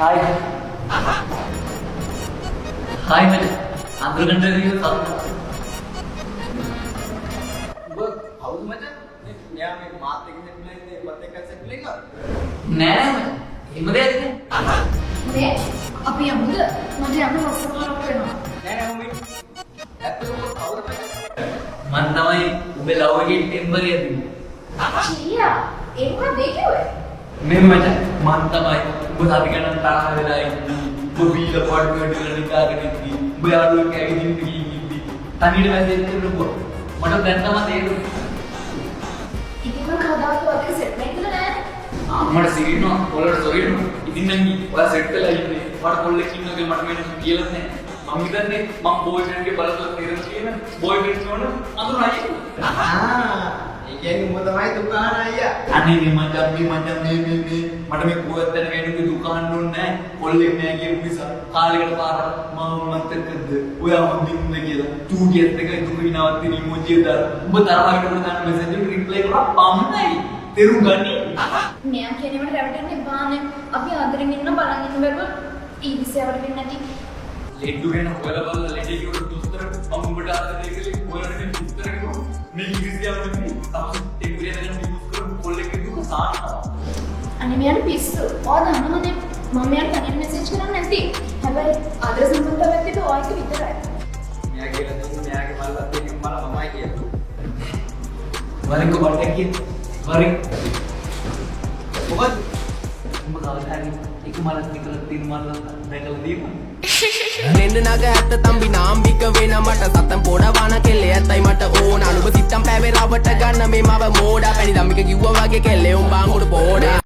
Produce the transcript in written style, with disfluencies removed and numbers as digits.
Hai. Hai men. Antar kan dari itu tahu. Buat haus macam ni yang mati kita beli ni mati kita beli nggak? Nah, ini dia ni. මේ අපි යමුද? මට යන්න රසකාරක් වෙනවා. Nenek umi. Tapi buat haus macam. Man තමයි උඹේ love එකේ ටෙම්පර් එක දුන්නේ. චියා ඒක දෙකියුවේ. මෙන්න මචං මන් තමයි උඹ සති ගණන් තරහ වෙලා ඉන්නේ. උඹ බීලා පොඩ් වල නිකාගෙන ඉඳි. උඹ යාළුවෙක් ඇවිදින්න ගිහින් ඉඳි. තනියට මැසේජ් කරනකො මට දැන් තමයි තේරුනේ. ඉතින් මම කවදාවත් ඔතන සෙට් වෙන්න නෑ. මට සිරිනවා ඔයාලට සොරිනවා. ඉතින් නම් ඔයා සෙට් වෙලා ඉන්නේ. මට කොල්ලෙක් ඉන්නකේ මට වෙන කියලා නැහැ. මම හිතන්නේ මම බෝයිෆ්‍රෙන්ඩ් ගේ බලතොත් තේරෙන කියන බෝයිෆ්‍රෙන්ඩ් නෝන අඳුරයි. Ikan umur tamai tukang ayah. අනේ මේ මචං මේ මට මේ පුවත් දැන ගෑනුගේ දුකාන් දුන්නේ නැහැ. කොල්ලෙක් නැහැ කියපු නිසා කාලයකට පාරක් මම මන්තරකද ඔයා හොඳින් ඉන්න කියලා. චූටියත් එක දුක විනාවත් තියෙන ඉමෝජි එක දාලා උඹ තරහකට උඩ දාන මැසේජ් එකට රිප්ලයි කරා පමණයි. තෙරු ගනි. මෙයා කියනවට රැවටෙන්න එපානේ. අපි ආදරෙන් ඉන්න බලන් ඉන්න බැරුව ඊර්ෂ්‍යාවට වෙන්නේ නැති. ලෙඩු ගැන හොයලා බලලා ලෙඩේ කියවට දුස්තර මම උඹට ආදරේ කියලා ඔයාලට මේ දුස්තර කිව්වා. මේ ඉංග්‍රීසියාව නෙමෙයි. ටෙම්පරේචර් එක යූස් කරපු කොල්ලෙක් දුක සානවා. අනේ මෙයාට පිස්සු. ඔයා දන්නවනේ මම මෙයාට තනියෙන් මැසේජ් කරන්නේ නැති. හැබැයි ආදර සම්බන්ධතාවයක් තිබ්බ ඔයා එක විතරයි. Mia kira tu mia ke malah tu yang malah mama kira tu. වරින් කොබට් එක කියන්න. වරින් Bukan. උඹ කවදාද එක මලක් විතර තින් මල්ල දැකලා දීපන්. දෙන්න නග ඇත්ත තම්බි නාම්බික වෙන මට සතම් පොඩවන කෙල්ලේ ඇත්තයි මට ඕන අනුඹ සිත්තම් පැවේ රවට ගන්න මේ මව මෝඩා පැණි දම්මික කිව්වා වගේ කෙල්ලේ උඹ අඟුරු පොඩා